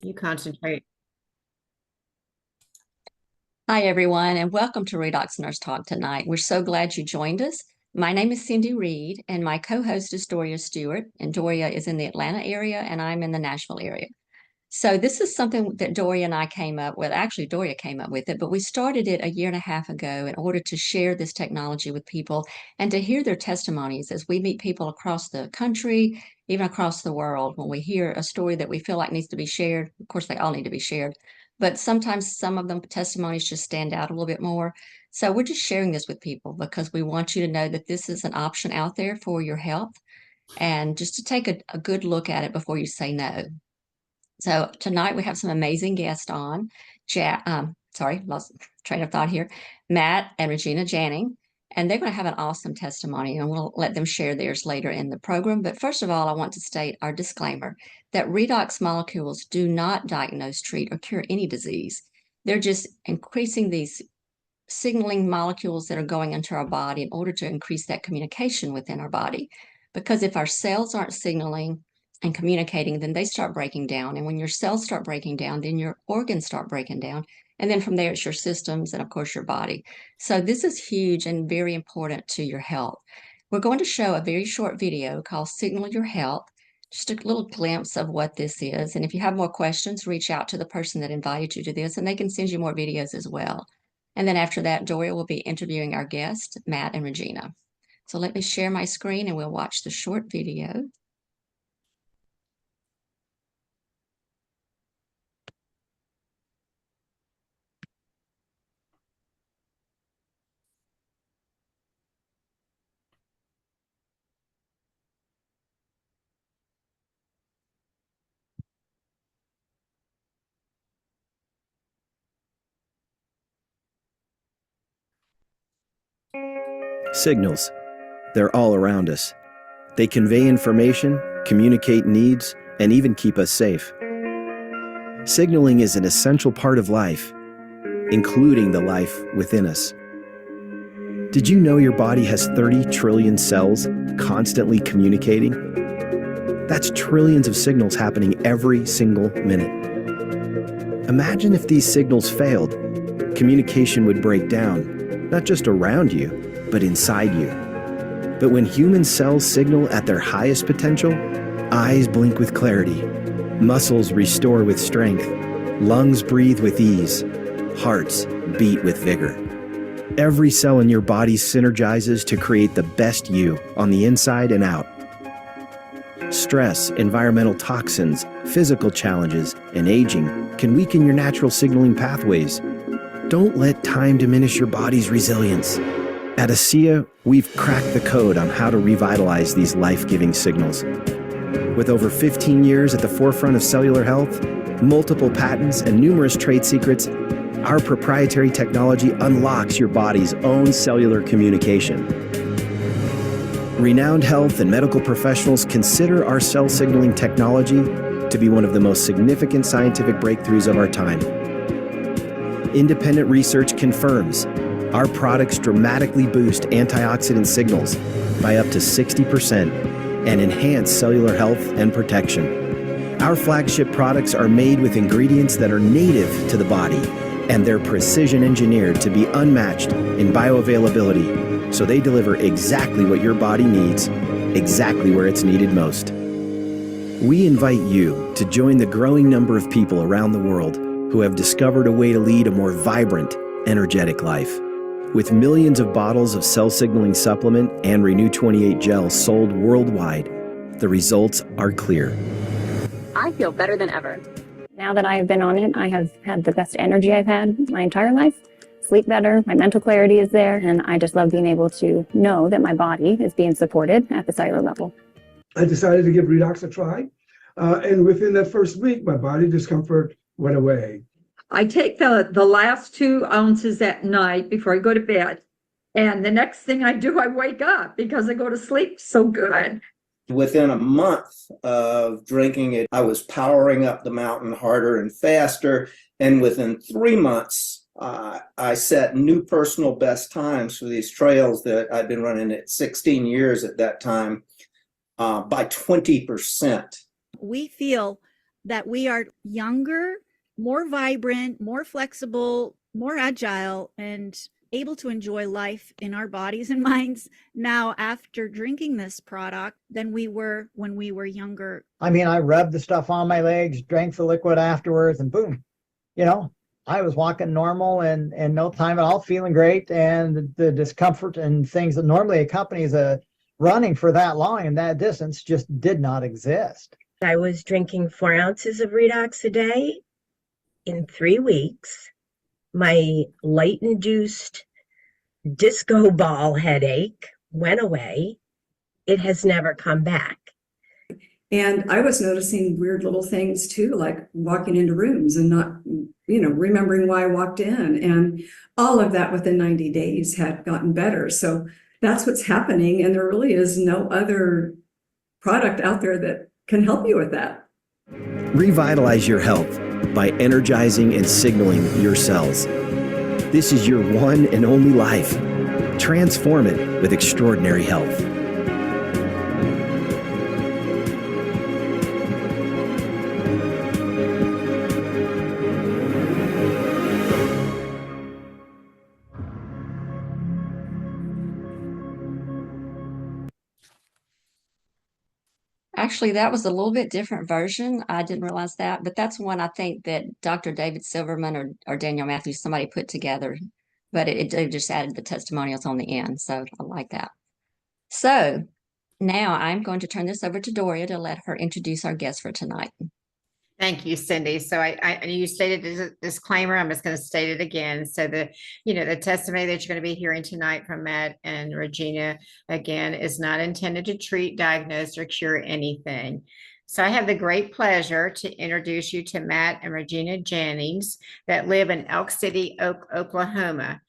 You concentrate. Hi, everyone, and welcome to Redox Nurse Talk tonight. We're so glad you joined us. My name is Cindy Reed, and my co-host is Doria Stewart, and Doria is in the Atlanta area, and I'm in the Nashville area. So this is something that Doria and I came up with. Actually, Doria came up with it, but we started it a year and a half ago in order to share this technology with people and to hear their testimonies as we meet people across the country, even across the world. When we hear a story that we feel like needs to be shared, of course, they all need to be shared, but sometimes some of them testimonies just stand out a little bit more. So we're just sharing this with people because we want you to know that this is an option out there for your health and just to take a good look at it before you say no. So tonight we have some amazing guests on. Lost train of thought here. Matt and Regina Janning, and they're going to have an awesome testimony, and we'll let them share theirs later in the program. But first of all, I want to state our disclaimer that redox molecules do not diagnose, treat, or cure any disease. They're just increasing these signaling molecules that are going into our body in order to increase that communication within our body. Because if our cells aren't signaling and communicating, then they start breaking down. And when your cells start breaking down, then your organs start breaking down. And then from there, it's your systems and, of course, your body. So this is huge and very important to your health. We're going to show a very short video called Signal Your Health, just a little glimpse of what this is. And if you have more questions, reach out to the person that invited you to this, and they can send you more videos as well. And then after that, Doria will be interviewing our guests, Matt and Regina. So let me share my screen and we'll watch the short video. Signals. They're all around us. They convey information, communicate needs, and even keep us safe. Signaling is an essential part of life, including the life within us. Did you know your body has 30 trillion cells constantly communicating? That's trillions of signals happening every single minute. Imagine if these signals failed. Communication would break down, not just around you, but inside you. But when human cells signal at their highest potential, eyes blink with clarity, muscles restore with strength, lungs breathe with ease, hearts beat with vigor. Every cell in your body synergizes to create the best you on the inside and out. Stress, environmental toxins, physical challenges, and aging can weaken your natural signaling pathways. Don't let time diminish your body's resilience. At ASEA, we've cracked the code on how to revitalize these life-giving signals. With over 15 years at the forefront of cellular health, multiple patents, and numerous trade secrets, our proprietary technology unlocks your body's own cellular communication. Renowned health and medical professionals consider our cell signaling technology to be one of the most significant scientific breakthroughs of our time. Independent research confirms our products dramatically boost antioxidant signals by up to 60% and enhance cellular health and protection. Our flagship products are made with ingredients that are native to the body, and they're precision engineered to be unmatched in bioavailability, so they deliver exactly what your body needs, exactly where it's needed most. We invite you to join the growing number of people around the world who have discovered a way to lead a more vibrant, energetic life. With millions of bottles of cell signaling supplement and Renew 28 gel sold worldwide, the results are clear. I feel better than ever. Now that I have been on it, I have had the best energy I've had my entire life. Sleep better, my mental clarity is there, and I just love being able to know that my body is being supported at the cellular level. I decided to give Redox a try, and within that first week, my body discomfort went away. I take the last 2 ounces at night before I go to bed. And the next thing I do, I wake up because I go to sleep so good. Within a month of drinking it, I was powering up the mountain harder and faster. And within 3 months, I set new personal best times for these trails that I'd been running at 16 years at that time by 20%. We feel that we are younger, more vibrant, more flexible, more agile, and able to enjoy life in our bodies and minds now after drinking this product than we were when we were younger. I mean, I rubbed the stuff on my legs, drank the liquid afterwards, and boom, I was walking normal and no time at all, feeling great. And the discomfort and things that normally accompanies a running for that long and that distance just did not exist. I was drinking 4 ounces of Redox a day in 3 weeks. My light-induced disco ball headache went away. It has never come back. And I was noticing weird little things too, like walking into rooms and not, remembering why I walked in. And all of that within 90 days had gotten better. So that's what's happening. And there really is no other product out there that can help you with that. Revitalize your health by energizing and signaling your cells. This is your one and only life. Transform it with extraordinary health. Actually, that was a little bit different version. I didn't realize that, but that's one I think that Dr. David Silverman or Daniel Matthews, somebody put together, but they just added the testimonials on the end. So I like that. So now I'm going to turn this over to Doria to let her introduce our guest for tonight. Thank you, Cindy. So you stated a disclaimer. I'm just going to state it again. So the testimony that you're going to be hearing tonight from Matt and Regina, again, is not intended to treat, diagnose, or cure anything. So I have the great pleasure to introduce you to Matt and Regina Jennings that live in Elk City, Oklahoma.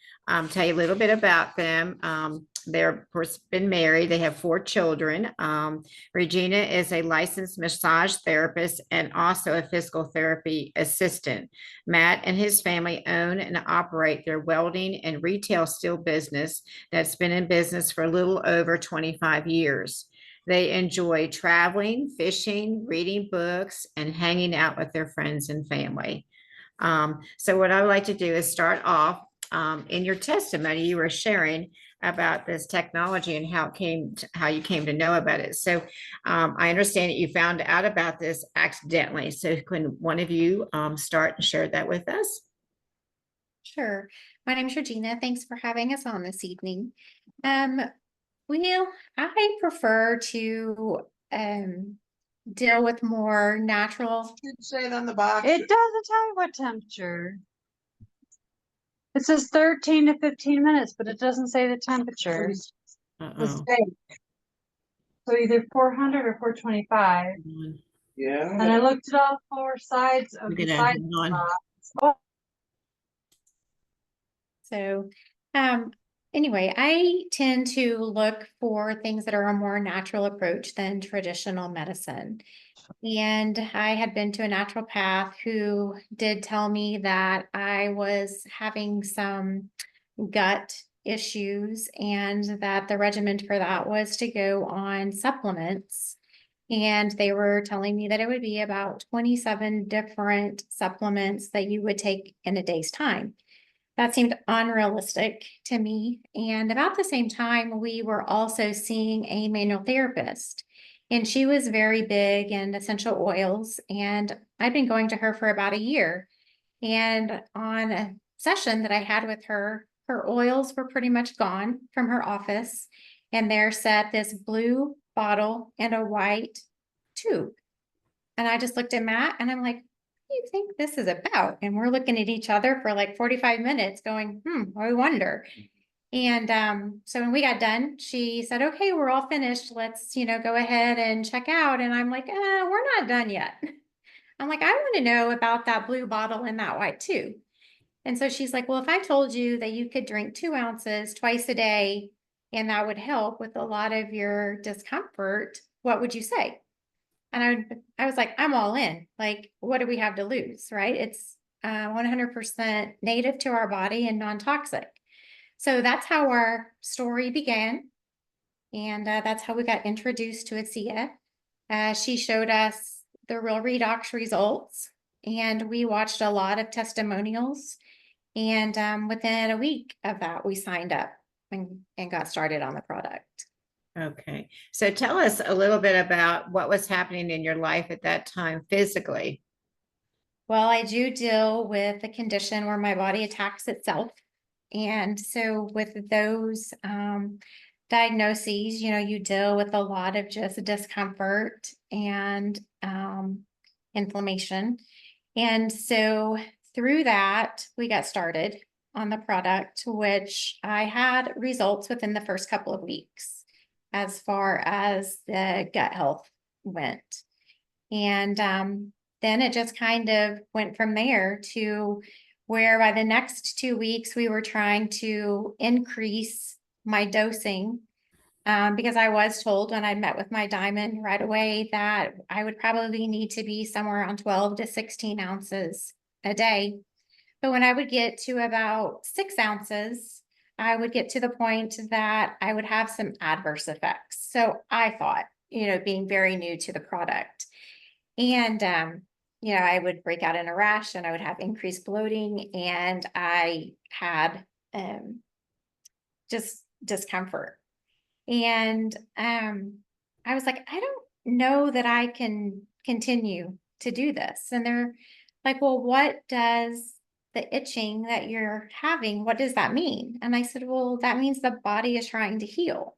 Tell you a little bit about them. They're, of course, been married. They have 4 children. Regina is a licensed massage therapist and also a physical therapy assistant. Matt and his family own and operate their welding and retail steel business that's been in business for a little over 25 years. They enjoy traveling, fishing, reading books, and hanging out with their friends and family. So what I would like to do is start off in your testimony. You were sharing about this technology and how you came to know about it. So I understand that you found out about this accidentally. So can one of you start and share that with us? Sure. My name is Regina. Thanks for having us on this evening. Well, I prefer to deal with more natural. It say it on the box. It doesn't tell you what temperature. It says 13 to 15 minutes, but it doesn't say the temperature. The state. So either 400 or 425. Yeah. And I looked at all 4 sides of the side box. So, anyway, I tend to look for things that are a more natural approach than traditional medicine. And I had been to a naturopath who did tell me that I was having some gut issues and that the regimen for that was to go on supplements. And they were telling me that it would be about 27 different supplements that you would take in a day's time. That seemed unrealistic to me. And about the same time, we were also seeing a manual therapist. And she was very big in essential oils. And I'd been going to her for about a year. And on a session that I had with her, her oils were pretty much gone from her office. And there sat this blue bottle and a white tube. And I just looked at Matt and I'm like, what do you think this is about? And we're looking at each other for like 45 minutes going, I wonder. And so when we got done, she said, okay, we're all finished. Let's, go ahead and check out. And I'm like, we're not done yet. I'm like, I want to know about that blue bottle and that white tube. And so she's like, well, if I told you that you could drink 2 ounces twice a day, and that would help with a lot of your discomfort, what would you say? And I was like, I'm all in. Like, what do we have to lose, right? It's 100% native to our body and non-toxic. So that's how our story began. And that's how we got introduced to ASEA. She showed us the real redox results. And we watched a lot of testimonials. And within a week of that, we signed up and got started on the product. Okay. So tell us a little bit about what was happening in your life at that time physically. Well, I do deal with a condition where my body attacks itself. And so with those diagnoses, you deal with a lot of just discomfort and inflammation. And so through that, we got started on the product, which I had results within the first couple of weeks as far as the gut health went. And then it just kind of went from there to where by the next 2 weeks, we were trying to increase my dosing because I was told when I met with my diamond right away that I would probably need to be somewhere around 12 to 16 ounces a day. But when I would get to about 6 ounces, I would get to the point that I would have some adverse effects. So I thought, being very new to the product. And, I would break out in a rash and I would have increased bloating and I had just discomfort. And I was like, I don't know that I can continue to do this. And they're like, well, what does the itching that you're having, what does that mean? And I said, well, that means the body is trying to heal.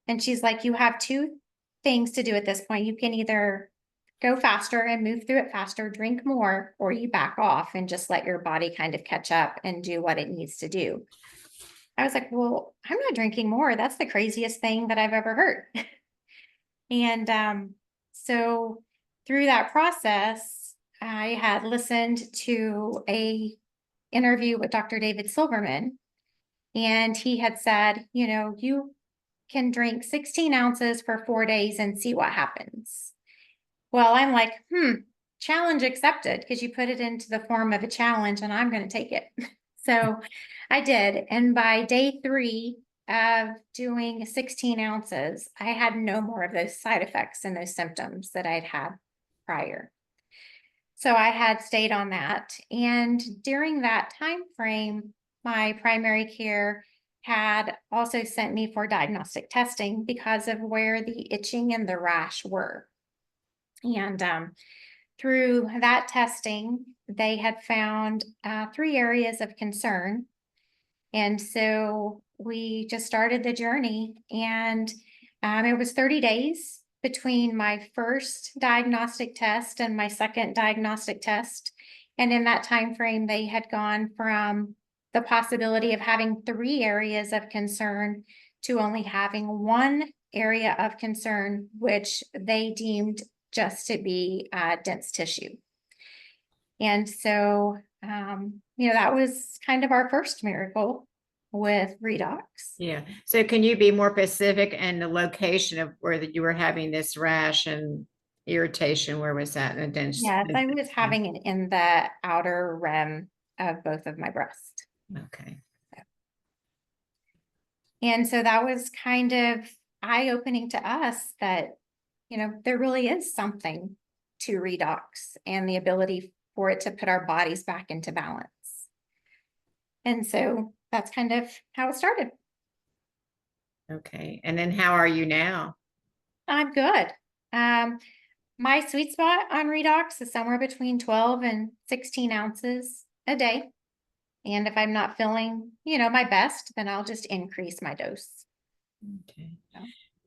And she's like, you have 2 things to do at this point. You can either go faster and move through it faster, drink more, or you back off and just let your body kind of catch up and do what it needs to do. I was like, well, I'm not drinking more. That's the craziest thing that I've ever heard. And so through that process, I had listened to a interview with Dr. David Silverman, and he had said, you can drink 16 ounces for 4 days and see what happens. Well, I'm like, challenge accepted, because you put it into the form of a challenge and I'm going to take it. So I did. And by day 3 of doing 16 ounces, I had no more of those side effects and those symptoms that I'd had prior. So I had stayed on that. And during that time frame, my primary care had also sent me for diagnostic testing because of where the itching and the rash were. And through that testing, they had found 3 areas of concern. And so we just started the journey, and it was 30 days between my first diagnostic test and my second diagnostic test. And in that time frame, they had gone from the possibility of having 3 areas of concern to only having 1 area of concern, which they deemed just to be dense tissue. And so, that was kind of our first miracle with Redox. Yeah. So can you be more specific and the location of where that you were having this rash and irritation? Where was that? And then Yes, I was having it in the outer rim of both of my breasts. Okay. And so that was kind of eye-opening to us that, there really is something to Redox and the ability for it to put our bodies back into balance. And so that's kind of how it started. Okay. And then how are you now? I'm good. My sweet spot on Redox is somewhere between 12 and 16 ounces a day. And if I'm not feeling, my best, then I'll just increase my dose. Okay.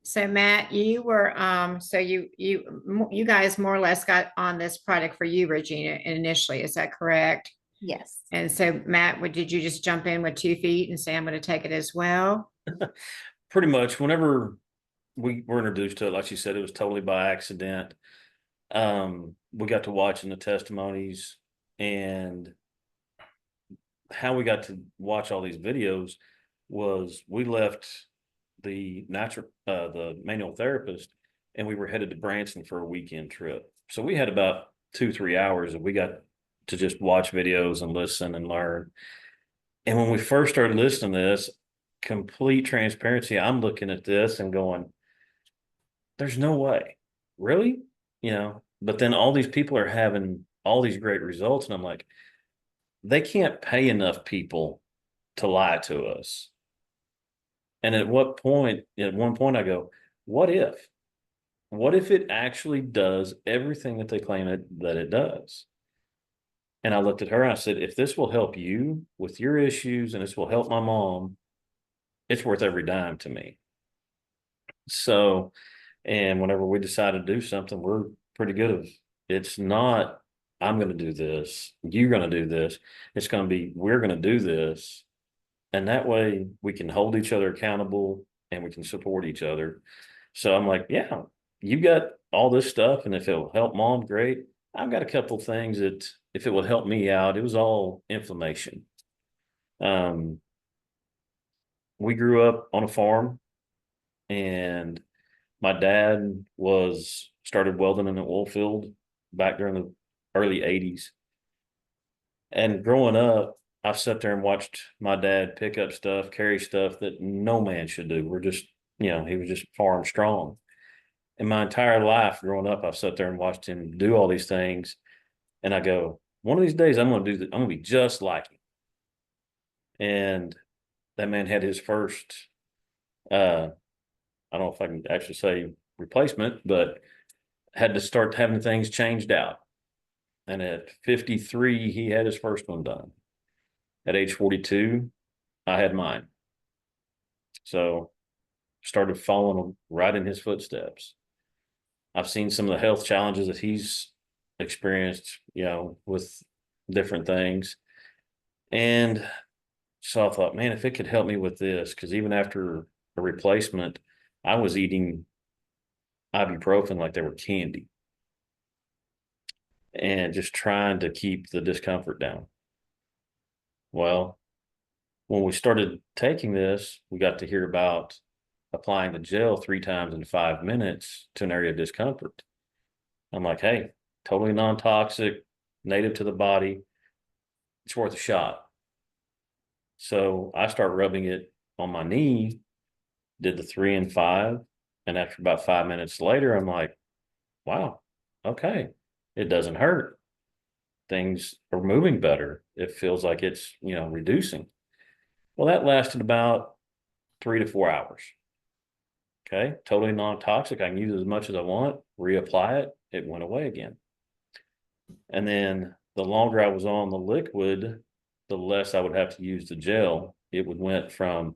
So Matt, you were so you guys more or less got on this product for you, Regina, initially. Is that correct? Yes. And so Matt, did you just jump in with 2 feet and say, I'm going to take it as well? Pretty much. Whenever we were introduced to it, like you said, it was totally by accident. We got to watching the testimonies, and how we got to watch all these videos was we left the manual therapist and we were headed to Branson for a weekend trip. So we had about 2-3 hours and we got to just watch videos and listen and learn. And when we first started listening to this, complete transparency, I'm looking at this and going, there's no way. Really? But then all these people are having all these great results. And I'm like, they can't pay enough people to lie to us. And at one point I go, what if? What if it actually does everything that they claim that it does? And I looked at her and I said, if this will help you with your issues and this will help my mom, it's worth every dime to me. So, and whenever we decide to do something, we're pretty good of it's not, I'm going to do this, you're going to do this. It's going to be, we're going to do this. And that way we can hold each other accountable and we can support each other. So I'm like, yeah, you got all this stuff. And if it'll help mom, great. I've got a couple things that if it would help me out, it was all inflammation. We grew up on a farm and my dad started welding in an oil field back during the early 80s. And growing up, I've sat there and watched my dad pick up stuff, carry stuff that no man should do. We're just, he was just farm strong. In my entire life growing up, I've sat there and watched him do all these things. And I go, one of these days I'm going to I'm going to be just like him. And that man had his first, I don't know if I can actually say replacement, but had to start having things changed out. And at 53, he had his first one done. At age 42, I had mine. So started following right in his footsteps. I've seen some of the health challenges that he's experienced, with different things. And so I thought, man, if it could help me with this, because even after a replacement, I was eating ibuprofen like they were candy and just trying to keep the discomfort down. Well, when we started taking this, we got to hear about applying the gel 3 times in 5 minutes to an area of discomfort. I'm like, hey, totally non-toxic, native to the body. It's worth a shot. So I start rubbing it on my knee, did the 3 and 5. And after about 5 minutes later, I'm like, wow, okay, it doesn't hurt. Things are moving better. It feels like it's, reducing. Well, that lasted about 3 to 4 hours. Okay, totally non-toxic. I can use it as much as I want, reapply it, it went away again. And then the longer I was on the liquid, the less I would have to use the gel. It went from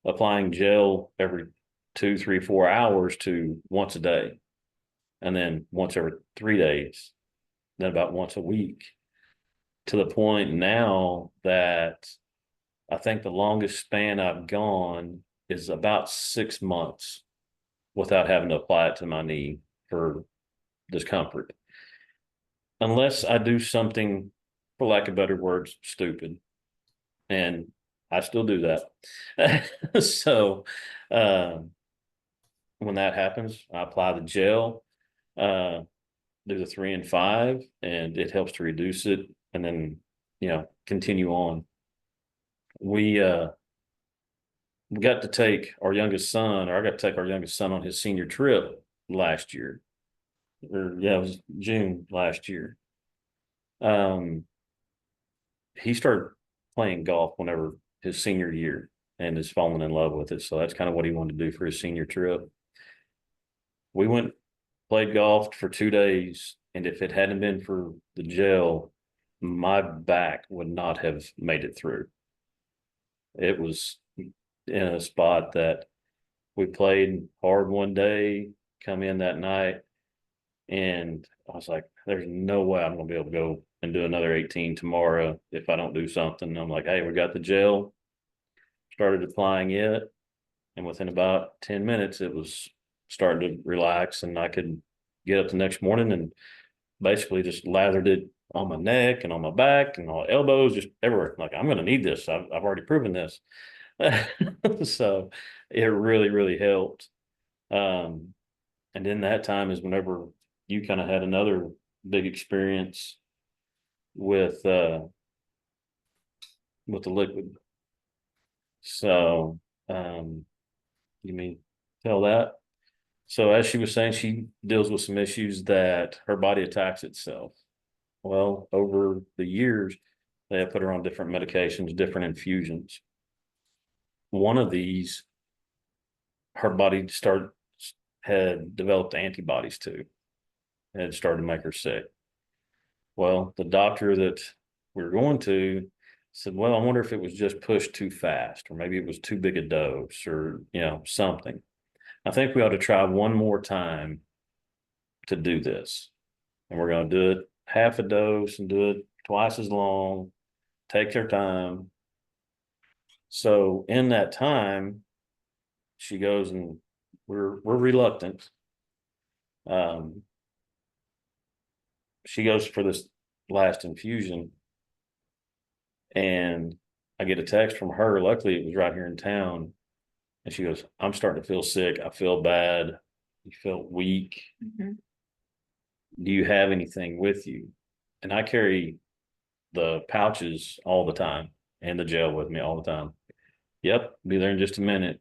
applying gel every 2, 3, 4 hours to once a day. And then once every 3 days, then about once a week, to the point now that I think the longest span I've gone is about 6 months without having to apply it to my knee for discomfort. Unless I do something, for lack of better words, stupid. And I still do that. So when that happens, I apply the gel, do the 3 and 5, and it helps to reduce it and then, continue on. We got to take our youngest son, or I got to take our youngest son on his senior trip last year. It was June last year. He started playing golf whenever his senior year and is falling in love with it. So that's kind of what he wanted to do for his senior trip. We went, played golf for 2 days. And if it hadn't been for the gel, my back would not have made it through. It was in a spot that we played hard one day, come in that night, and I was like, there's no way I'm going to be able to go and do another 18 tomorrow if I don't do something. And I'm like, hey, we got the gel, started applying it. And within about 10 minutes, it was starting to relax and I could get up the next morning and basically just lathered it on my neck and on my back and on my elbows, just everywhere. Like, I'm going to need this. I've already proven this. So it really, really helped. And then that time is whenever you kind of had another big experience with the liquid. So you mean tell that? So as she was saying, she deals with some issues that her body attacks itself. Well, over the years, they have put her on different medications, different infusions. One of these, her body had developed antibodies to, and it started to make her sick. Well, the doctor that we were going to said, well, I wonder if it was just pushed too fast, or maybe it was too big a dose, or, something. I think we ought to try one more time to do this. And we're going to do it half a dose and do it twice as long, take their time. So in that time, she goes and we're reluctant. She goes for this last infusion, and I get a text from her. Luckily, it was right here in town. And she goes, I'm starting to feel sick. I feel bad. You feel weak. Mm-hmm. Do you have anything with you? And I carry the pouches all the time and the gel with me all the time. Yep, be there in just a minute.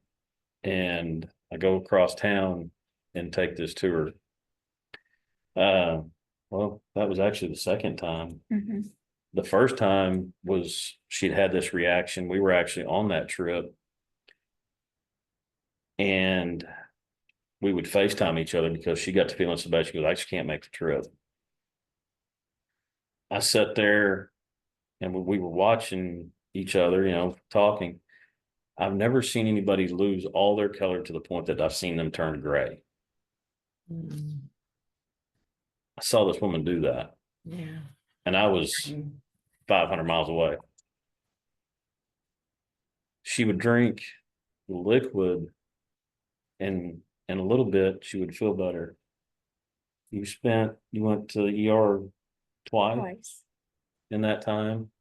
And I go across town and take this to her. Well, that was actually the second time. Mm-hmm. The first time was she'd had this reaction. We were actually on that trip, and we would FaceTime each other because she got to feeling so bad. She goes, I just can't make the trip. I sat there and we were watching each other, talking. I've never seen anybody lose all their color to the point that I've seen them turn gray. I saw this woman do that. Yeah. And I was 500 miles away. She would drink liquid, and in a little bit, she would feel better. You went to the ER twice in that time.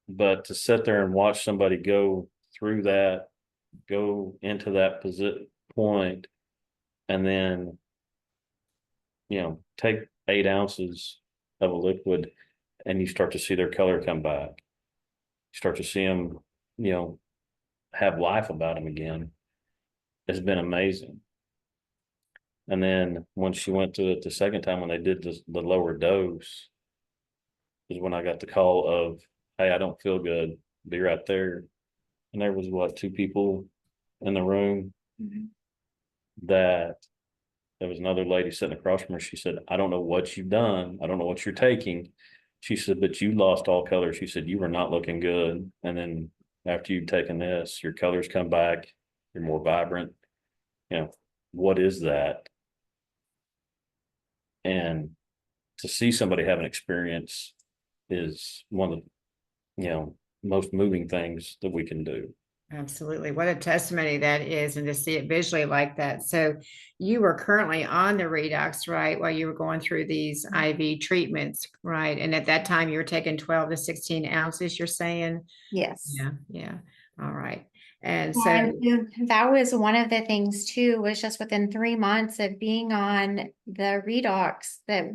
But to sit there and watch somebody go through that, go into that point, and then, take 8 ounces of a liquid, and you start to see their color come back. You start to see them, have life about them again. It's been amazing. And then when she went to it the second time, when they did the lower dose, is when I got the call of, hey, I don't feel good. Be right there. And there was 2 people in the room. Mm-hmm. That there was another lady sitting across from her. She said, I don't know what you've done. I don't know what you're taking. She said, but you lost all color. She said, you were not looking good. And then after you've taken this, your colors come back. You're more vibrant. What is that? And to see somebody have an experience is one of the, most moving things that we can do. Absolutely. What a testimony that is, and to see it visually like that. So you were currently on the Redox, right, while you were going through these IV treatments, right? And at that time you were taking 12 to 16 ounces, you're saying? Yes. Yeah. Yeah. All right. And so And that was one of the things too, was just within 3 months of being on the Redox that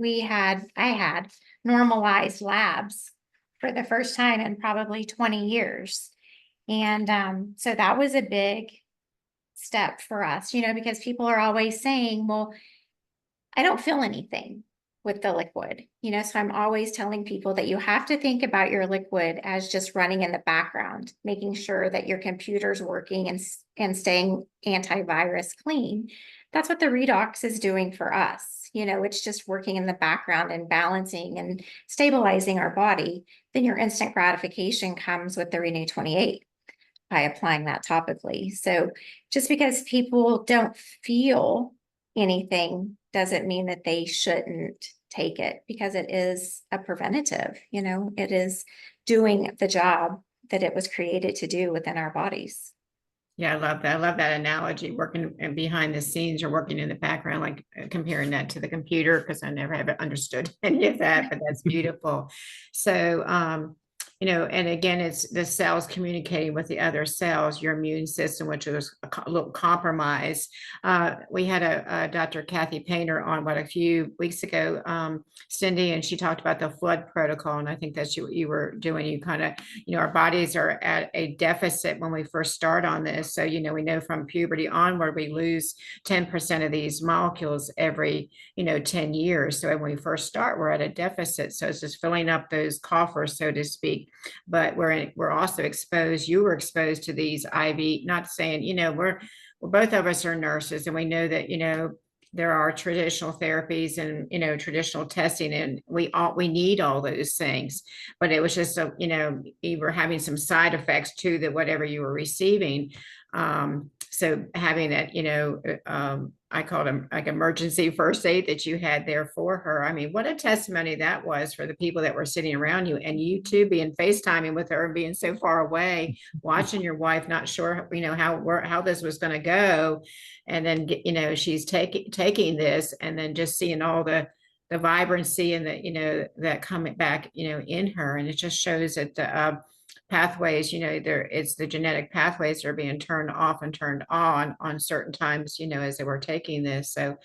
I had normalized labs for the first time in probably 20 years. And so that was a big step for us, because people are always saying, well, I don't feel anything with the liquid, so I'm always telling people that you have to think about your liquid as just running in the background, making sure that your computer's working and staying antivirus clean. That's what the Redox is doing for us. It's just working in the background and balancing and stabilizing our body. Then your instant gratification comes with the Renew 28 by applying that topically. So just because people don't feel anything doesn't mean that they shouldn't take it, because it is a preventative, it is doing the job that it was created to do within our bodies. yeah, I love that. I love that analogy, working behind the scenes or working in the background, like comparing that to the computer, because I never have understood any of that, but that's beautiful. So, and again, it's the cells communicating with the other cells, your immune system, which was a little compromised. We had a Dr. Kathy Painter on a few weeks ago, Cindy, and she talked about the flood protocol. And I think that's what you were doing. You kind of, our bodies are at a deficit when we first start on this. So, we know from puberty onward, we lose 10% of these molecules every, 10 years. So when we first start, we're at a deficit. So it's just filling up those coffers, so to speak. But we're also exposed. You were exposed to these IV, not saying, we're both of us are nurses, and we know that, there are traditional therapies and, traditional testing, and we need all those things. But it was just, you were having some side effects to that, whatever you were receiving. So having that, I called them like emergency first aid that you had there for her. I mean, what a testimony that was for the people that were sitting around you, and you too being FaceTiming with her and being so far away, watching your wife, not sure, how this was going to go. And then, she's taking this, and then just seeing all the vibrancy and that coming back, in her. And it just shows that the pathways, it's the genetic pathways that are being turned off and turned on certain times, as they were taking this. So,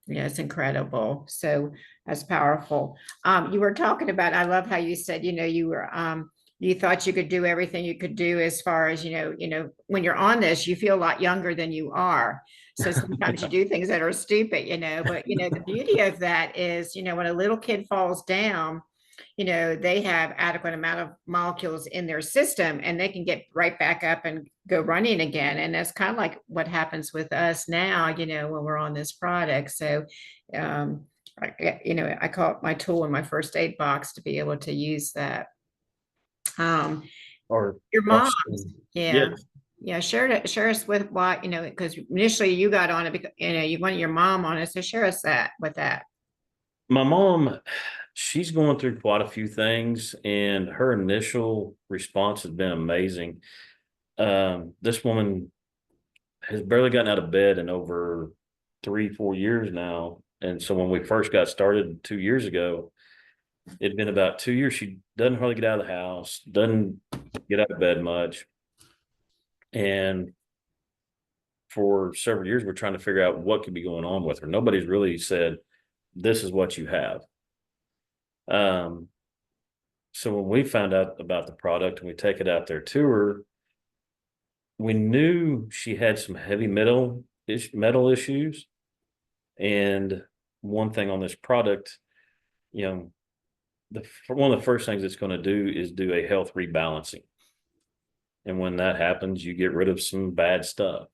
it's incredible. So that's powerful. You were talking about, I love how you said, you were, you thought you could do everything you could do as far as, when you're on this, you feel a lot younger than you are. So sometimes you do things that are stupid, but, the beauty of that is, when a little kid falls down, they have adequate amount of molecules in their system, and they can get right back up and go running again. And that's kind of like what happens with us now, when we're on this product. So, I call it my tool in my first aid box to be able to use that. Or your mom, yeah. Yeah, share us with why, because initially you got on it because, you wanted your mom on it. So share us with that. My mom, she's going through quite a few things, and her initial response has been amazing. This woman has barely gotten out of bed in over 3-4 years now. And so when we first got started 2 years ago, it'd been about 2 years. She doesn't hardly get out of the house, doesn't get out of bed much. And for several years, we're trying to figure out what could be going on with her. Nobody's really said, this is what you have. So when we found out about the product and we take it out there to her, we knew she had some heavy metal issues. And one thing on this product, one of the first things it's going to do is do a health rebalancing. And when that happens, you get rid of some bad stuff.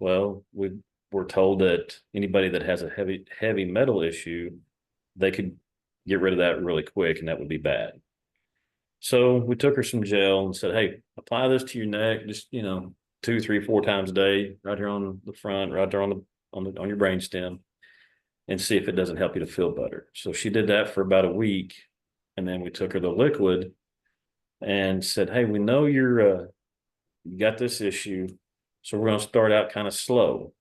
Well, we're told that anybody that has a heavy metal issue, they could get rid of that really quick, and that would be bad. So we took her some gel and said, hey, apply this to your neck, just 2, 3, 4 times a day, right here on the front, right there on your brainstem, and see if it doesn't help you to feel better. So she did that for about a week, and then we took her the liquid and said, hey, we know you got this issue, so we're going to start out kind of slow.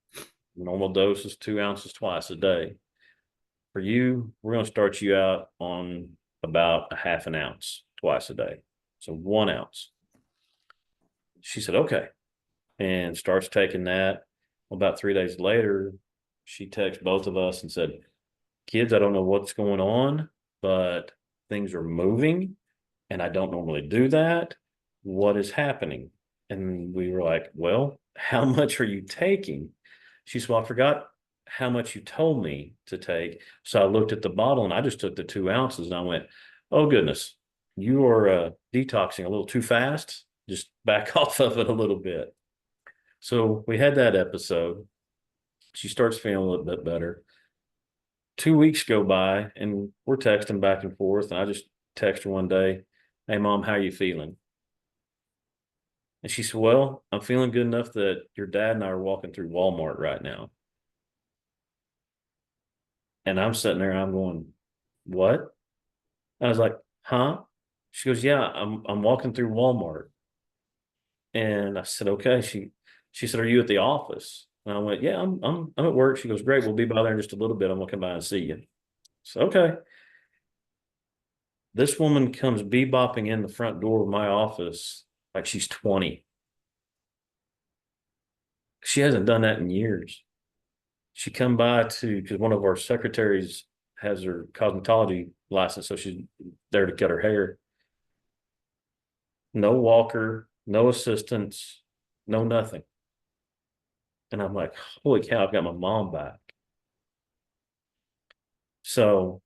Normal dose is 2 ounces twice a day. For you, we're going to start you out on about a half an ounce twice a day. So 1 ounce. She said, okay. And starts taking that. About 3 days later, she texted both of us and said, kids, I don't know what's going on, but things are moving, and I don't normally do that. What is happening? And we were like, well, how much are you taking? She said, well, I forgot how much you told me to take. So I looked at the bottle and I just took the 2 ounces, and I went, oh goodness, you are detoxing a little too fast. Just back off of it a little bit. So we had that episode. She starts feeling a little bit better. 2 weeks go by and we're texting back and forth. And I just text her one day, hey mom, how are you feeling? And she said, well, I'm feeling good enough that your dad and I are walking through Walmart right now. And I'm sitting there, I'm going, what? I was like, huh? She goes, yeah, I'm walking through Walmart. And I said, okay. She said, are you at the office? And I went, yeah, I'm at work. She goes, great, we'll be by there in just a little bit. I'm gonna come by and see you. So okay. This woman comes bebopping in the front door of my office like she's 20. She hasn't done that in years. She come by because one of our secretaries has her cosmetology license, so she's there to cut her hair. No walker, no assistance, no nothing. And I'm like, holy cow, I've got my mom back. So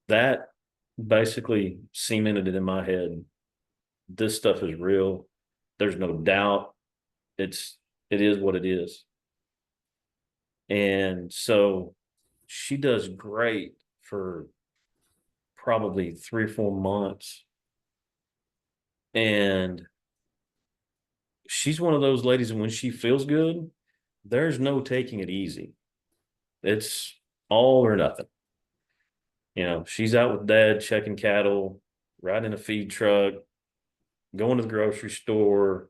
that basically cemented it in my head. This stuff is real. There's no doubt. It is what it is. And so she does great for probably 3 or 4 months. And she's one of those ladies, and when she feels good, there's no taking it easy. It's all or nothing. You know, she's out with dad checking cattle, riding a feed truck, going to the grocery store,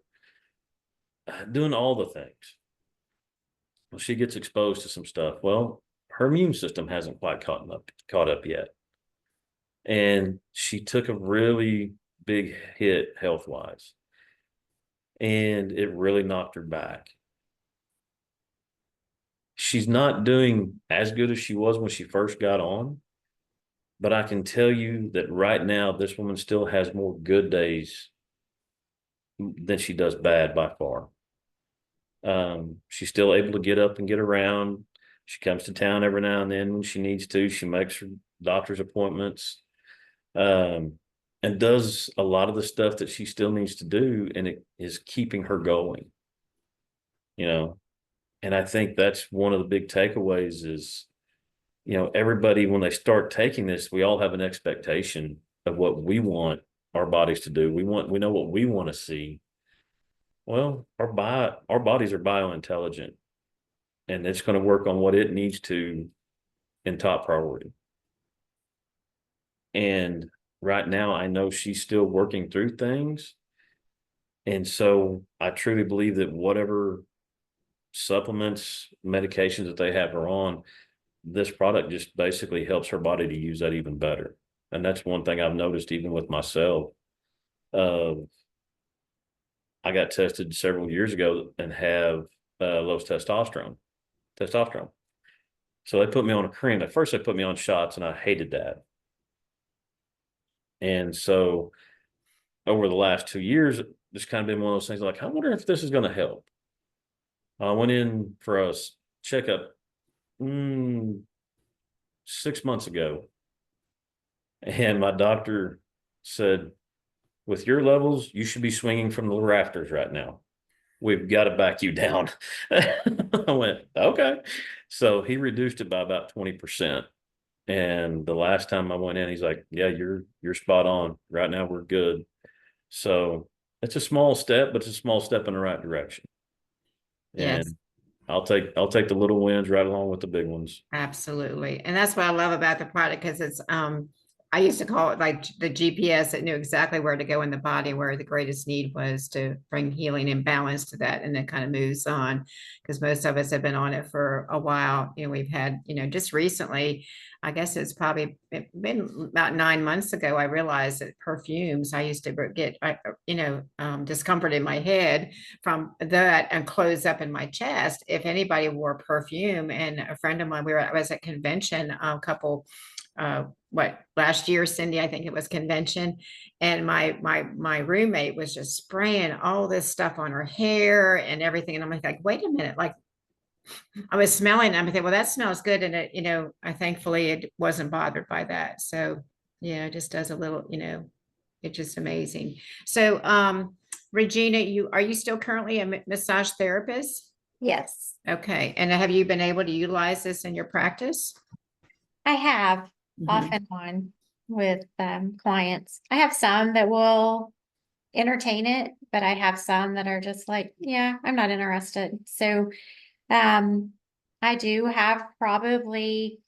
doing all the things. Well, she gets exposed to some stuff. Well, her immune system hasn't quite caught up yet. And she took a really big hit health-wise. And it really knocked her back. She's not doing as good as she was when she first got on. But I can tell you that right now, this woman still has more good days than she does bad by far. She's still able to get up and get around. She comes to town every now and then when she needs to. She makes her doctor's appointments, and does a lot of the stuff that she still needs to do, and it is keeping her going. You know, and I think that's one of the big takeaways is, you know, everybody, when they start taking this, we all have an expectation of what we want our bodies to do. We know what we want to see. Well, our bodies are biointelligent, and it's going to work on what it needs to in top priority. And right now, I know she's still working through things. And so I truly believe that whatever supplements, medications that they have her on, this product just basically helps her body to use that even better. And that's one thing I've noticed even with myself. I got tested several years ago and have low testosterone. So they put me on a cream. At first they put me on shots, and I hated that. And so over the last 2 years, it's kind of been one of those things like, I wonder if this is going to help. I went in for a checkup 6 months ago, and my doctor said, with your levels, you should be swinging from the rafters right now. We've got to back you down. I went, okay. So he reduced it by about 20%. And the last time I went in, he's like, yeah, you're spot on. Right now we're good. So it's a small step, but it's a small step in the right direction. Yes. And I'll take the little wins right along with the big ones. Absolutely. And that's what I love about the product, because it's I used to call it like the GPS that knew exactly where to go in the body, where the greatest need was to bring healing and balance to that. And then kind of moves on, because most of us have been on it for a while. You know, we've had, you know, just recently, I guess it's probably been about 9 months ago, I realized that perfumes, I used to get, discomfort in my head from that and close up in my chest if anybody wore perfume. And a friend of mine, I was at convention a couple last year, Cindy, I think it was convention, and my roommate was just spraying all this stuff on her hair and everything, and I'm like, wait a minute, like I was smelling, I'm thinking, well, that smells good, and it, I thankfully it wasn't bothered by that. So it just does a little, it's just amazing. So Regina, are you still currently a massage therapist? Yes. Okay, and have you been able to utilize this in your practice? I have off and on with clients. I have some that will entertain it, but I have some that are just like, yeah, I'm not interested. So I do have probably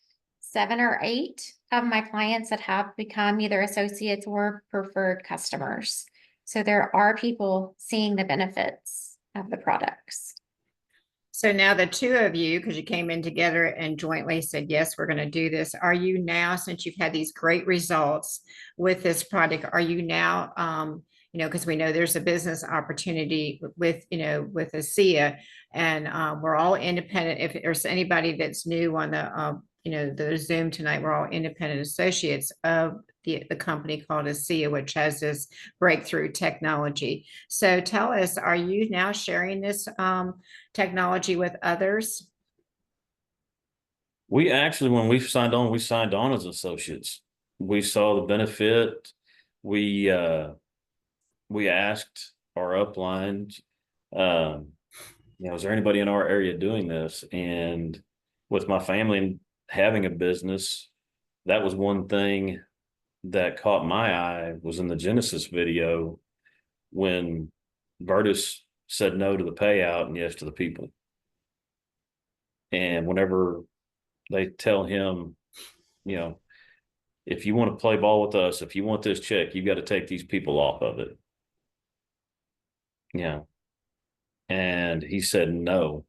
7 or 8 of my clients that have become either associates or preferred customers. So there are people seeing the benefits of the products. So now the two of you, because you came in together and jointly said, yes, we're going to do this. Are you now, since you've had these great results with this product, are you now, because we know there's a business opportunity with ASEA, and we're all independent. If there's anybody that's new on the Zoom tonight, we're all independent associates of the company called ASEA, which has this breakthrough technology. So tell us, are you now sharing this technology with others? We actually, when we signed on as associates. We saw the benefit. We asked our upline, is there anybody in our area doing this? And with my family having a business, that was one thing that caught my eye, was in the Genesis video when Vertus said no to the payout and yes to the people. And whenever they tell him, if you want to play ball with us, if you want this check, you've got to take these people off of it. Yeah. And he said no.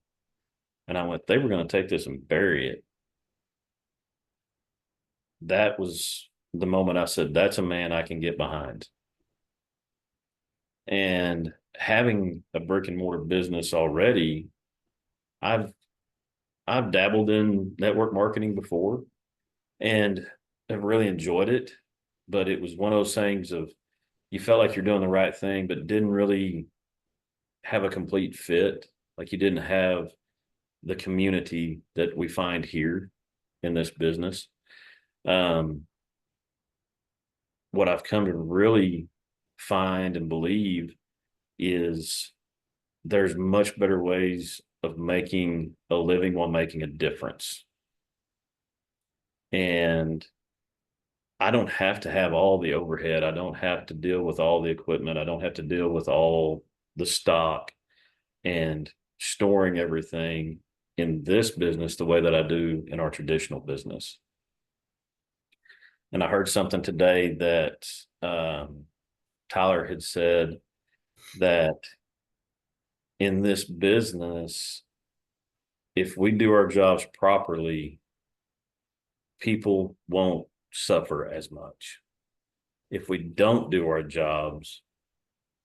And I went, they were going to take this and bury it. That was the moment I said, that's a man I can get behind. And having a brick and mortar business already, I've dabbled in network marketing before and have really enjoyed it. But it was one of those things of, you felt like you're doing the right thing, but didn't really have a complete fit. Like you didn't have the community that we find here in this business. What I've come to really find and believe is there's much better ways of making a living while making a difference. And I don't have to have all the overhead. I don't have to deal with all the equipment. I don't have to deal with all the stock and storing everything in this business the way that I do in our traditional business. And I heard something today that Tyler had said, that in this business, if we do our jobs properly, people won't suffer as much. If we don't do our jobs,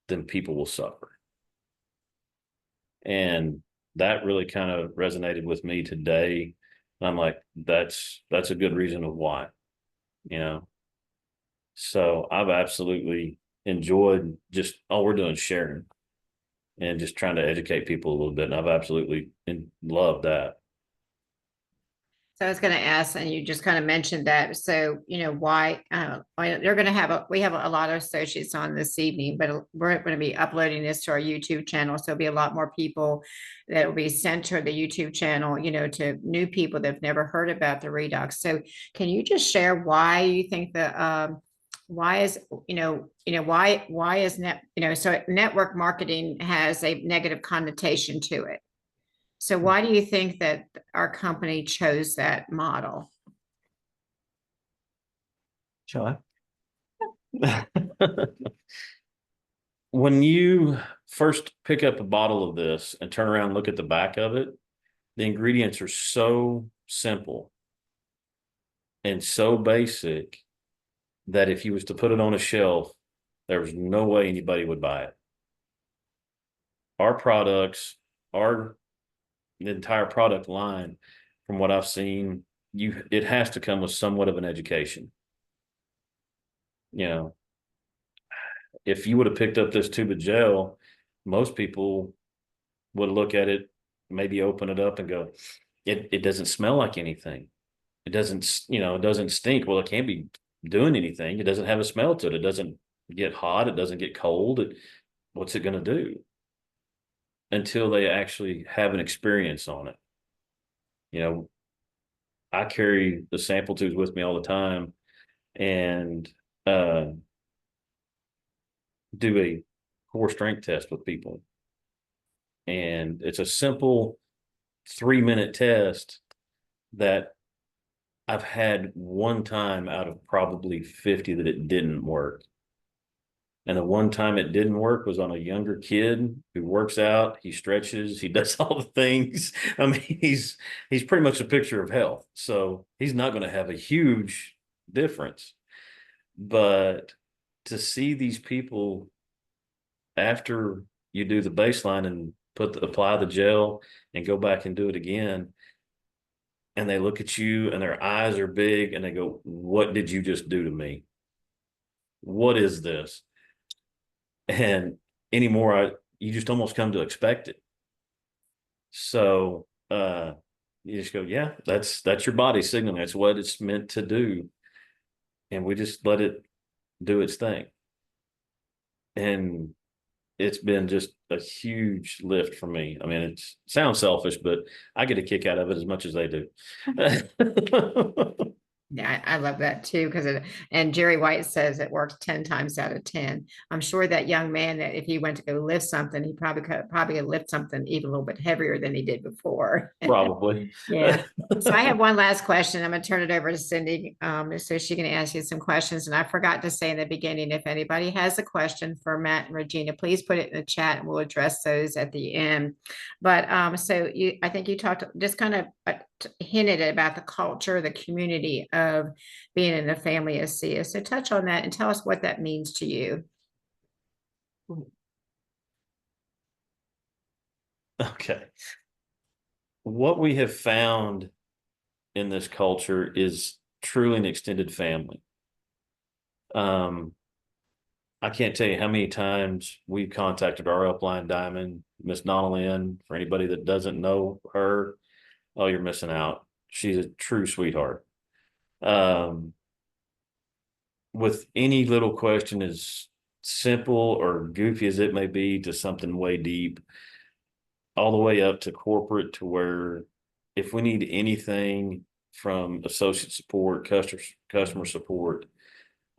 then people will suffer. And that really kind of resonated with me today. And I'm like, that's a good reason of why, So I've absolutely enjoyed just all we're doing is sharing and just trying to educate people a little bit. And I've absolutely loved that. So I was going to ask, and you just kind of mentioned that. So, why they're going to have we have a lot of associates on this evening, but we're going to be uploading this to our YouTube channel. So there'll be a lot more people that will be sent to the YouTube channel, to new people that have never heard about the Redox. So can you just share why you think why is so network marketing has a negative connotation to it. So why do you think that our company chose that model? Shall I? When you first pick up a bottle of this and turn around and look at the back of it, the ingredients are so simple and so basic that if you was to put it on a shelf, there was no way anybody would buy it. Our products, the entire product line, from what I've seen, it has to come with somewhat of an education. If you would have picked up this tube of gel, most people would look at it, maybe open it up and go, it doesn't smell like anything. It doesn't, it doesn't stink. Well, it can't be doing anything. It doesn't have a smell to it. It doesn't get hot. It doesn't get cold. What's it going to do? Until they actually have an experience on it. I carry the sample tubes with me all the time and do a core strength test with people. And it's a simple 3-minute test that I've had one time out of probably 50 that it didn't work. And the one time it didn't work was on a younger kid who works out, he stretches, he does all the things. I mean, he's pretty much a picture of health. So he's not going to have a huge difference. But to see these people after you do the baseline and apply the gel and go back and do it again, and they look at you and their eyes are big and they go, "What did you just do to me? What is this?" And anymore, you just almost come to expect it. So you just go, yeah, that's your body signaling. That's what it's meant to do. And we just let it do its thing. And it's been just a huge lift for me. I mean, it sounds selfish, but I get a kick out of it as much as they do. Yeah, I love that too, because and Jerry White says it works 10 times out of 10. I'm sure that young man, that if he went to go lift something, he probably could lift something even a little bit heavier than he did before. Probably. Yeah. So I have one last question. I'm going to turn it over to Cindy, so she can ask you some questions. And I forgot to say in the beginning, if anybody has a question for Matt and Regina, please put it in the chat and we'll address those at the end. But so I think you talked, just kind of hinted about the culture, the community of being in a family of SIA. So touch on that and tell us what that means to you. Okay. What we have found in this culture is truly an extended family. I can't tell you how many times we've contacted our upline diamond, Miss Donalyn. For anybody that doesn't know her, oh, you're missing out. She's a true sweetheart. With any little question, as simple or goofy as it may be, to something way deep, all the way up to corporate, to where if we need anything from associate support, customer support,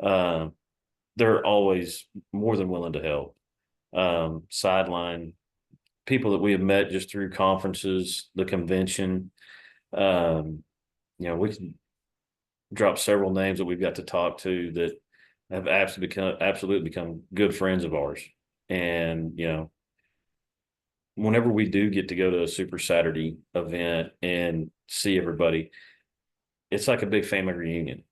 they're always more than willing to help. Sideline people that we have met just through conferences, the convention. We can drop several names that we've got to talk to that have absolutely become good friends of ours. And whenever we do get to go to a Super Saturday event and see everybody, it's like a big family reunion.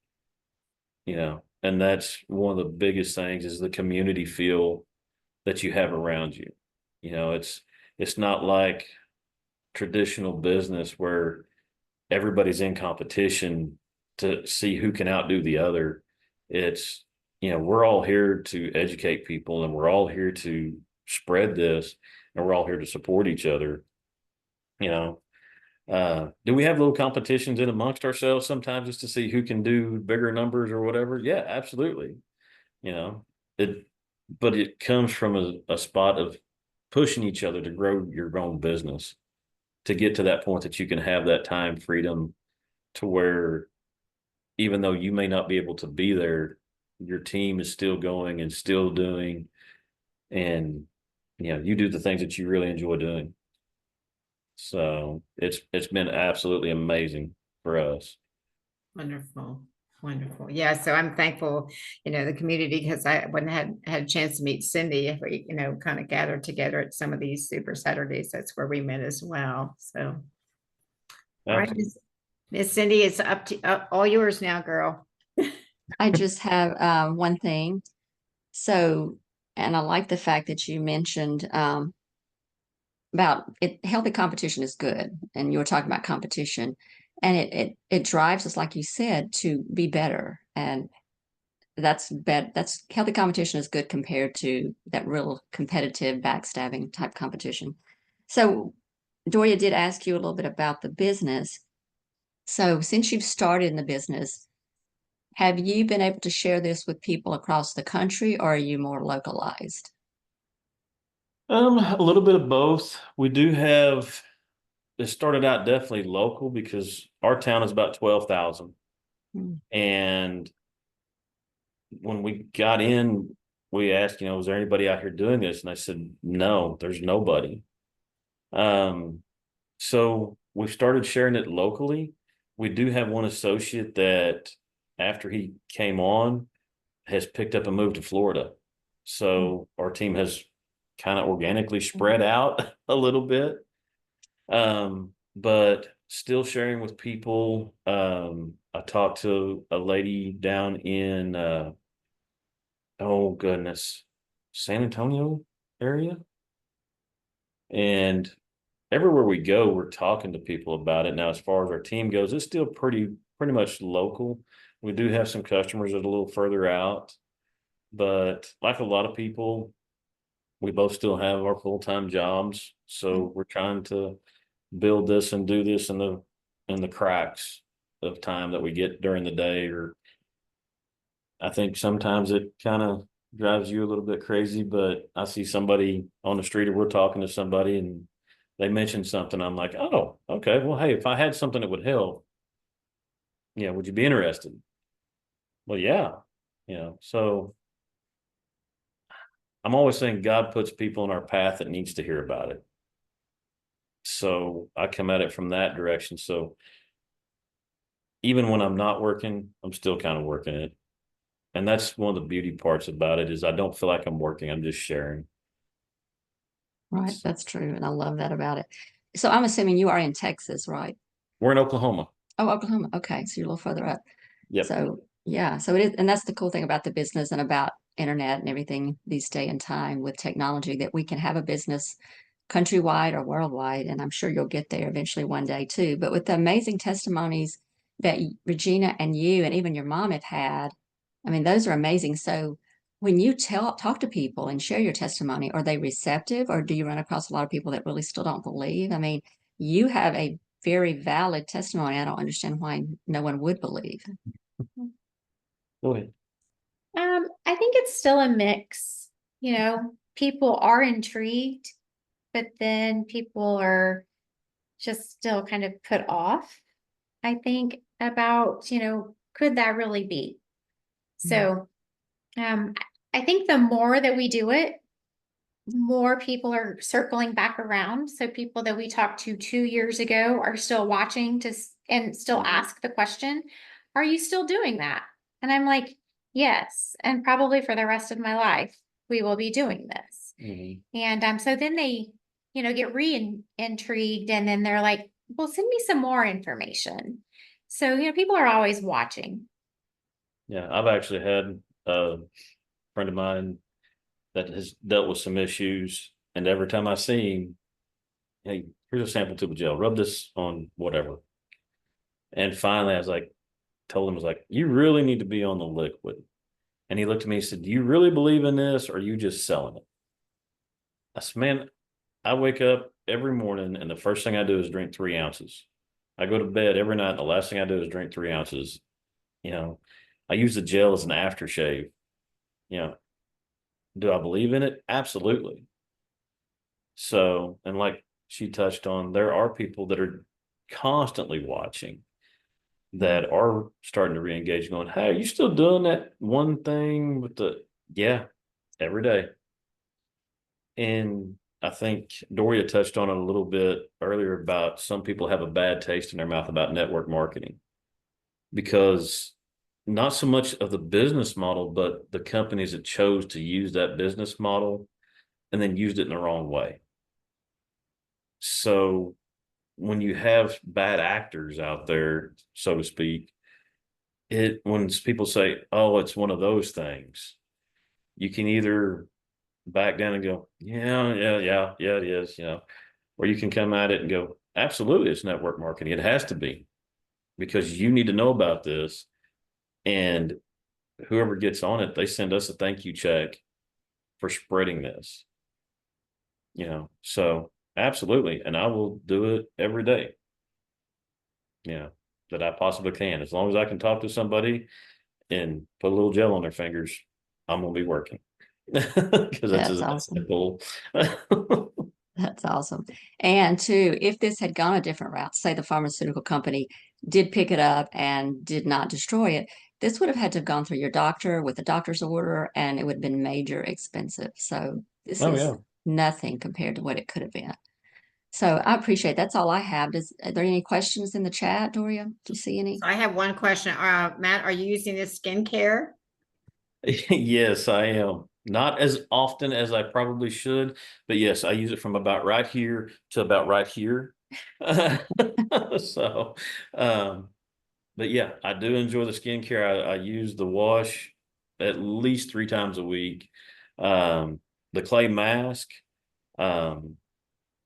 And that's one of the biggest things, is the community feel that you have around you. It's not like traditional business where everybody's in competition to see who can outdo the other. It's, we're all here to educate people, and we're all here to spread this, and we're all here to support each other. Do we have little competitions in amongst ourselves sometimes just to see who can do bigger numbers or whatever? Yeah, absolutely. But it comes from a spot of pushing each other to grow your own business, to get to that point that you can have that time freedom, to where even though you may not be able to be there, your team is still going and still doing, and you do the things that you really enjoy doing. So it's been absolutely amazing for us. Wonderful. Wonderful. Yeah. So I'm thankful, the community, because I wouldn't have had a chance to meet Cindy if we, kind of gathered together at some of these Super Saturdays. That's where we met as well. So, all right, Miss Cindy, it's up to all yours now, girl. I just have one thing. So, and I like the fact that you mentioned about it. Healthy competition is good, and you were talking about competition, and it drives us, like you said, to be better. And that's healthy competition is good compared to that real competitive, backstabbing type competition. So Doria did ask you a little bit about the business. So since you've started in the business, have you been able to share this with people across the country, or are you more localized? A little bit of both. We do have, it started out definitely local, because our town is about 12,000. And when we got in, we asked, was there anybody out here doing this? And I said, no, there's nobody. So we started sharing it locally. We do have one associate that, after he came on, has picked up and moved to Florida. So our team has kind of organically spread out a little bit. But still sharing with people. I talked to a lady down in oh goodness, San Antonio area. And everywhere we go, we're talking to people about it. Now, as far as our team goes, it's still pretty much local. We do have some customers that are a little further out, but like a lot of people, we both still have our full-time jobs. So we're trying to build this and do this in the cracks of time that we get during the day. Or I think sometimes it kind of drives you a little bit crazy, but I see somebody on the street or we're talking to somebody and they mention something. I'm like, oh, okay, well, hey, if I had something that would help, would you be interested? Well, yeah, so I'm always saying God puts people in our path that needs to hear about it. So I come at it from that direction. So even when I'm not working, I'm still kind of working it. And that's one of the beauty parts about it is I don't feel like I'm working. I'm just sharing. Right. That's true. And I love that about it. So I'm assuming you are in Texas, right? We're in Oklahoma. Oh, Oklahoma. Okay. So you're a little further up. Yep. So yeah. So it is. And that's the cool thing about the business and about internet and everything these day and time with technology, that we can have a business countrywide or worldwide. And I'm sure you'll get there eventually one day too. But with the amazing testimonies that Regina and you and even your mom have had, I mean, those are amazing. So when you talk to people and share your testimony, are they receptive, or do you run across a lot of people that really still don't believe? I mean, you have a very valid testimony. I don't understand why no one would believe. Go ahead. I think it's still a mix. People are intrigued, but then people are just still kind of put off, I think, about, could that really be? So, I think the more that we do it, more people are circling back around. So people that we talked to 2 years ago are still watching and still ask the question, are you still doing that? And I'm like, yes. And probably for the rest of my life, we will be doing this. And so then they, get intrigued, and then they're like, well, send me some more information. So, people are always watching. Yeah, I've actually had a friend of mine that has dealt with some issues, and every time I see him, hey, here's a sample tube of gel, rub this on whatever. And finally I was like, told him, I was like, you really need to be on the liquid. And he looked at me and said, do you really believe in this, or are you just selling it? I said, man, I wake up every morning and the first thing I do is drink 3 ounces. I go to bed every night and the last thing I do is drink 3 ounces. I use the gel as an aftershave. Do I believe in it? Absolutely. So, and like she touched on, there are people that are constantly watching that are starting to re-engage, going, hey, are you still doing that one thing with yeah, every day. And I think Doria touched on it a little bit earlier about some people have a bad taste in their mouth about network marketing, because not so much of the business model, but the companies that chose to use that business model and then used it in the wrong way. So when you have bad actors out there, so to speak, when people say, oh, it's one of those things, you can either back down and go, yeah, it is, or you can come at it and go, absolutely, it's network marketing. It has to be, because you need to know about this. And whoever gets on it, they send us a thank you check for spreading this. So absolutely. And I will do it every day. That I possibly can. As long as I can talk to somebody and put a little gel on their fingers, I'm gonna be working. Because that's awesome. Cool. That's awesome. And too, if this had gone a different route, say the pharmaceutical company did pick it up and did not destroy it, this would have had to have gone through your doctor with a doctor's order, and it would have been major expensive. So this is nothing compared to what it could have been. So I appreciate that's all I have. Are there any questions in the chat, Doria? Do you see any? So I have one question. Matt, are you using this skincare? Yes, I am. Not as often as I probably should, but yes, I use it from about right here to about right here. So, but yeah, I do enjoy the skincare. I use the wash at least 3 times a week. The clay mask, don't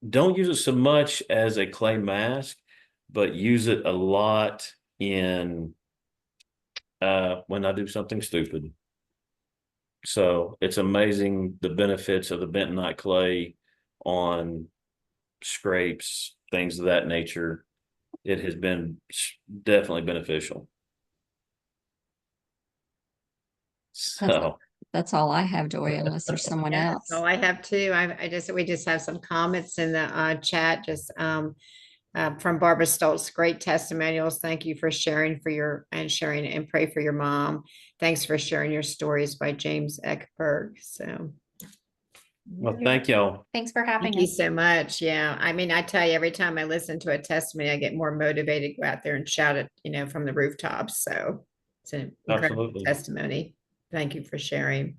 use it so much as a clay mask, but use it a lot in when I do something stupid. So it's amazing the benefits of the bentonite clay on scrapes, things of that nature. It has been definitely beneficial. So That's all I have, Doria, unless there's someone Yeah, else. that's all I have too. We just have some comments in the chat, just from Barbara Stoltz. Great testimonials. Thank you for sharing sharing and pray for your mom. Thanks for sharing your stories by James Eckberg. So well, thank y'all. Thanks for having thank you us. so much. Yeah. I mean, I tell you, every time I listen to a testimony, I get more motivated to go out there and shout it, from the rooftops. So it's an incredible Absolutely. testimony. Thank you for sharing.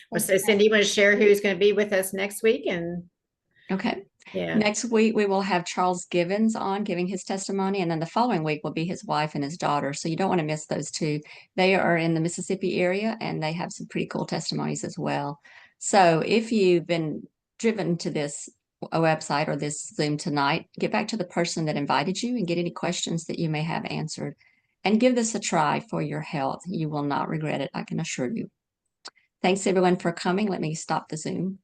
Well, so Cindy, you want to share who's going to be with us next week? And Okay. yeah, Next week, we will have Charles Givens on giving his testimony, and then the following week will be his wife and his daughter. So you don't want to miss those two. They are in the Mississippi area, and they have some pretty cool testimonies as well. So if you've been driven to this website or this Zoom tonight, get back to the person that invited you and get any questions that you may have answered. And give this a try for your health. You will not regret it, I can assure you. Thanks everyone for coming. Let me stop the Zoom.